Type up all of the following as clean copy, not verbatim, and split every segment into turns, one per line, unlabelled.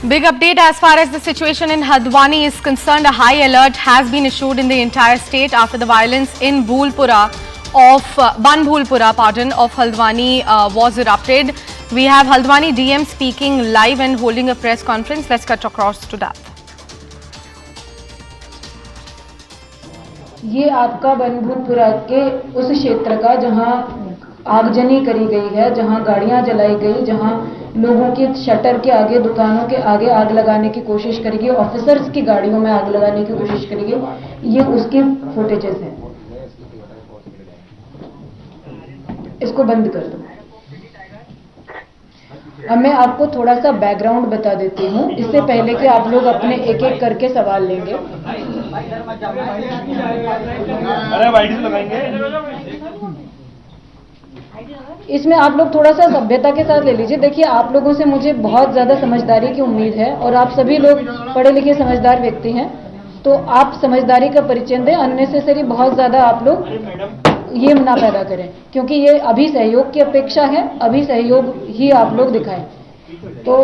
Big update as far as the situation in Haldwani is concerned. A high alert has been issued in the entire state after the violence in Banbhulpura, of Haldwani was erupted. We have Haldwani DM speaking live and holding a press conference. Let's cut across to that.
ये आपका बनभूलपुरा के उस क्षेत्र का जहां आगजनी करी गई है, जहां गाड़ियां जलाई गई, जहां लोगों की शटर के आगे, दुकानों के आगे आग लगाने की कोशिश करी गई, ऑफिसर्स की गाड़ियों में आग लगाने की कोशिश करी गई। ये उसकी फुटेजेस हैं। इसको बंद कर दो। अब मैं आपको थोड़ा सा बैकग्राउंड बता देती हूँ, इससे पहले कि आप लोग अपने एक एक करके सवाल लेंगे। इसमें आप लोग थोड़ा सा सभ्यता के साथ ले लीजिए। देखिए, आप लोगों से मुझे बहुत ज़्यादा समझदारी की उम्मीद है और आप सभी लोग पढ़े लिखे समझदार व्यक्ति हैं, तो आप समझदारी का परिचय दें। अननेसेसरी बहुत ज़्यादा आप लोग ये ना पैदा करें, क्योंकि ये अभी सहयोग की अपेक्षा है, अभी सहयोग ही आप लोग दिखाएं। तो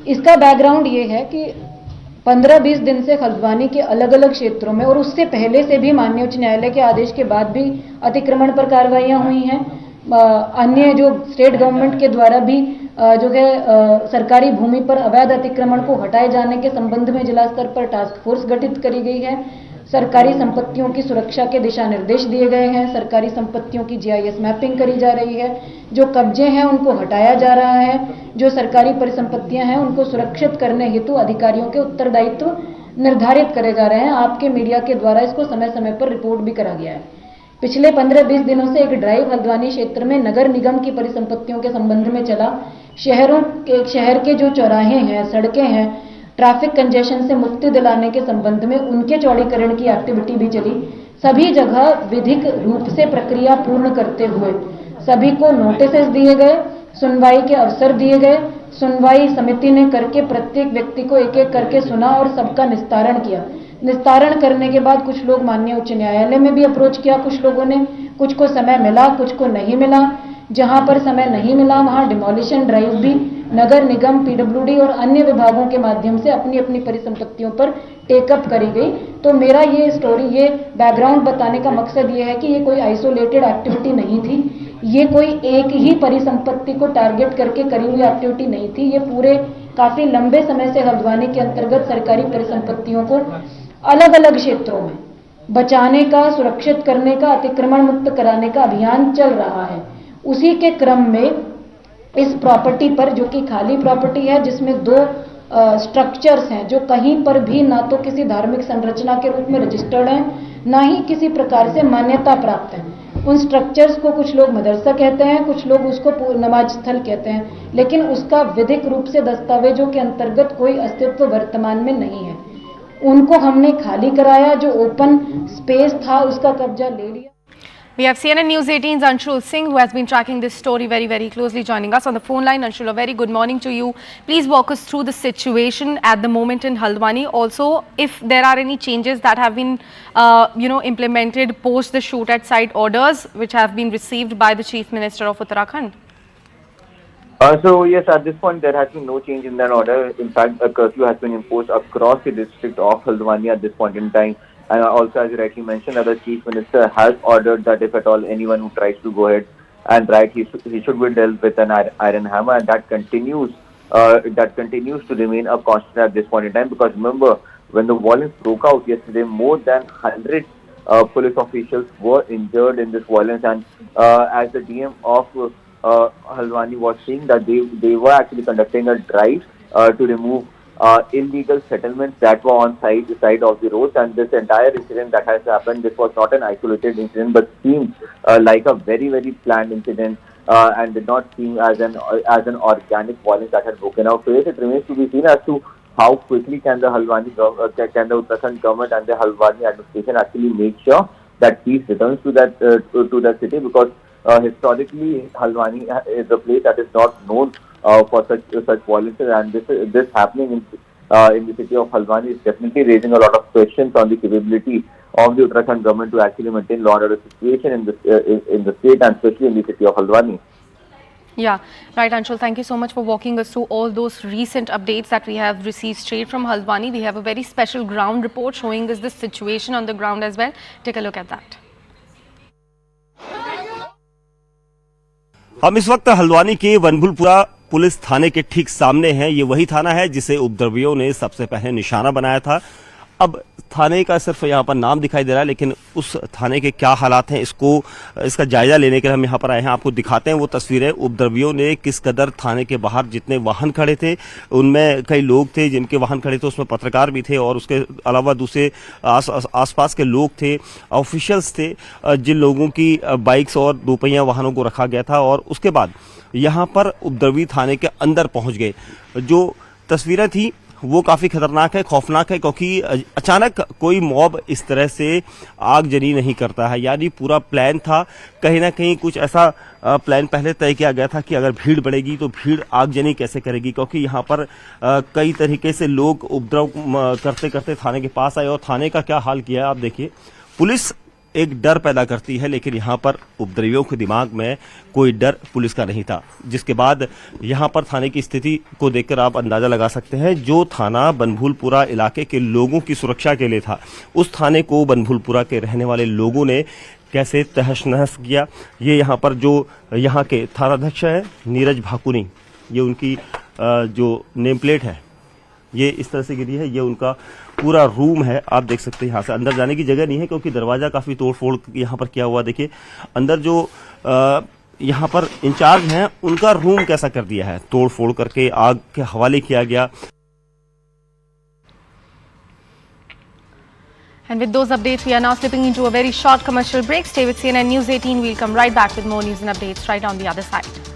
इसका बैकग्राउंड ये है कि 15-20 दिन से हल्द्वानी के अलग अलग क्षेत्रों में और उससे पहले से भी माननीय उच्च न्यायालय के आदेश के बाद भी अतिक्रमण पर कार्रवाइयां हुई हैं। अन्य जो स्टेट गवर्नमेंट के द्वारा भी जो है सरकारी भूमि पर अवैध अतिक्रमण को हटाए जाने के संबंध में जिला स्तर पर टास्क फोर्स गठित करी गई है। सरकारी संपत्तियों की सुरक्षा के दिशा निर्देश दिए गए हैं। सरकारी संपत्तियों की GIS मैपिंग करी जा रही है। जो कब्जे हैं उनको हटाया जा रहा है। जो सरकारी परिसंपत्तियां हैं उनको सुरक्षित करने हेतु अधिकारियों के उत्तरदायित्व निर्धारित करे जा रहे हैं। आपके मीडिया के द्वारा इसको समय समय पर रिपोर्ट भी करा गया है। पिछले 15-20 दिनों से एक ड्राइव हल्द्वानी क्षेत्र में नगर निगम की परिसंपत्तियों के संबंध में चला। शहर के जो चौराहे हैं, सड़कें हैं, ट्रैफिक कंजेशन से मुक्ति दिलाने के संबंध में उनके चौड़ीकरण की एक्टिविटी भी चली। सभी जगह विधिक रूप से प्रक्रिया पूर्ण करते हुए सभी को नोटिसेस दिए गए, सुनवाई के अवसर दिए गए। सुनवाई समिति ने करके प्रत्येक व्यक्ति को एक एक करके सुना और सबका निस्तारण किया। निस्तारण करने के बाद कुछ लोग माननीय उच्च न्यायालय में भी अप्रोच किया। कुछ लोगों ने, कुछ को समय मिला, कुछ को नहीं मिला। जहां पर समय नहीं मिला वहां डिमोलिशन ड्राइव भी नगर निगम, PWD और अन्य विभागों के माध्यम से अपनी अपनी परिसंपत्तियों पर टेकअप करी गई। तो मेरा ये स्टोरी, ये बैकग्राउंड बताने का मकसद ये है कि ये कोई आइसोलेटेड एक्टिविटी नहीं थी। ये कोई एक ही परिसंपत्ति को टारगेट करके करी हुई एक्टिविटी नहीं थी। ये पूरे काफी लंबे समय से हल्द्वानी के अंतर्गत सरकारी परिसंपत्तियों को अलग अलग क्षेत्रों में बचाने का, सुरक्षित करने का, अतिक्रमण मुक्त कराने का अभियान चल रहा है। उसी के क्रम में इस प्रॉपर्टी पर, जो कि खाली प्रॉपर्टी है, जिसमें 2 स्ट्रक्चर्स हैं जो कहीं पर भी ना तो किसी धार्मिक संरचना के रूप में रजिस्टर्ड हैं, ना ही किसी प्रकार से मान्यता प्राप्त हैं। उन स्ट्रक्चर्स को कुछ लोग मदरसा कहते हैं, कुछ लोग उसको नमाज स्थल कहते हैं, लेकिन उसका विधिक रूप से दस्तावेजों के अंतर्गत कोई अस्तित्व वर्तमान में नहीं है। उनको हमने खाली कराया, जो ओपन स्पेस था उसका कब्जा ले लिया।
We have CNN News 18's Anshul Singh, who has been tracking this story very, very closely, joining us on the phone line. Anshul, a very good morning to you. Please walk us through the situation at the moment in Haldwani. Also, if there are any changes that have been, implemented post the shoot at site orders, which have been received by the Chief Minister of Uttarakhand.
So yes, at this point there has been no change in that order. In fact, a curfew has been imposed across the district of Haldwani at this point in time. And also, as you rightly mentioned, that the Chief Minister has ordered that if at all anyone who tries to go ahead and write, he should be dealt with an iron hammer, and that continues to remain a constant at this point in time. Because remember, when the violence broke out yesterday, more than 100 police officials were injured in this violence, and as the DM of Haldwani was saying that they were actually conducting a drive to remove illegal settlements that were on side of the roads. And this entire incident that has happened, this was not an isolated incident, but seemed like a very, very planned incident, and did not seem as an organic violence that had broken out. So yes, it remains to be seen as to how quickly can the Uttarakhand government and the Haldwani administration actually make sure that peace returns to that city, because historically Haldwani is a place that is not known for such violence, and this happening in the city of Haldwani is definitely raising a lot of questions on the capability of the Uttarakhand government to actually maintain law and order situation in the state, and especially in the city of Haldwani.
Yeah, right, Anshul. Thank you so much for walking us through all those recent updates that we have received straight from Haldwani. We have a very special ground report showing us the situation on the ground as well. Take a look at that.
हम इस वक्त हल्द्वानी के Banbhoolpura police थाने के ठीक सामने हैं। ये वही थाना है जिसे उपद्रवियों ने सबसे पहले निशाना बनाया था। अब थाने का सिर्फ यहाँ पर नाम दिखाई दे रहा है, लेकिन उस थाने के क्या हालात हैं इसका जायजा लेने के लिए हम यहाँ पर आए हैं। आपको दिखाते हैं वो तस्वीरें। उपद्रवियों ने किस कदर थाने के बाहर जितने वाहन खड़े थे, उनमें कई लोग थे जिनके वाहन खड़े थे, उसमें पत्रकार भी थे और उसके अलावा दूसरे आसपास के लोग थे, ऑफिशियल्स थे, जिन लोगों की बाइक्स और दोपहिया वाहनों को रखा गया था। और उसके बाद यहाँ पर उपद्रवी थाने के अंदर पहुंच गए। जो तस्वीरें थी वो काफ़ी खतरनाक है, खौफनाक है, क्योंकि अचानक कोई मॉब इस तरह से आगजनी नहीं करता है। यानी पूरा प्लान था, कहीं ना कहीं कुछ ऐसा प्लान पहले तय किया गया था कि अगर भीड़ बढ़ेगी तो भीड़ आगजनी कैसे करेगी, क्योंकि यहाँ पर कई तरीके से लोग उपद्रव करते करते थाने के पास आए। और थाने का क्या हाल किया है आप देखिए। पुलिस एक डर पैदा करती है, लेकिन यहाँ पर उपद्रवियों के दिमाग में कोई डर पुलिस का नहीं था, जिसके बाद यहाँ पर थाने की स्थिति को देखकर आप अंदाजा लगा सकते हैं। जो थाना बनभूलपुरा इलाके के लोगों की सुरक्षा के लिए था, उस थाने को बनभूलपुरा के रहने वाले लोगों ने कैसे तहस नहस किया। ये यहाँ पर जो यहाँ के थानाध्यक्ष है नीरज भाकुनी, ये उनकी जो नेम प्लेट है ये इस तरह से गिरी है। ये उनका पूरा रूम है, आप देख सकते हैं। यहाँ से अंदर जाने की जगह नहीं है, क्योंकि दरवाजा काफी तोड़फोड़ यहाँ पर किया हुआ। देखिए अंदर जो यहाँ पर इंचार्ज हैं उनका रूम कैसा कर दिया है, तोड़फोड़ करके आग के हवाले किया गया।
And with those updates, we are now slipping into a very short commercial break. Stay with CNN News 18. We'll come right back with more news and updates right on the other side.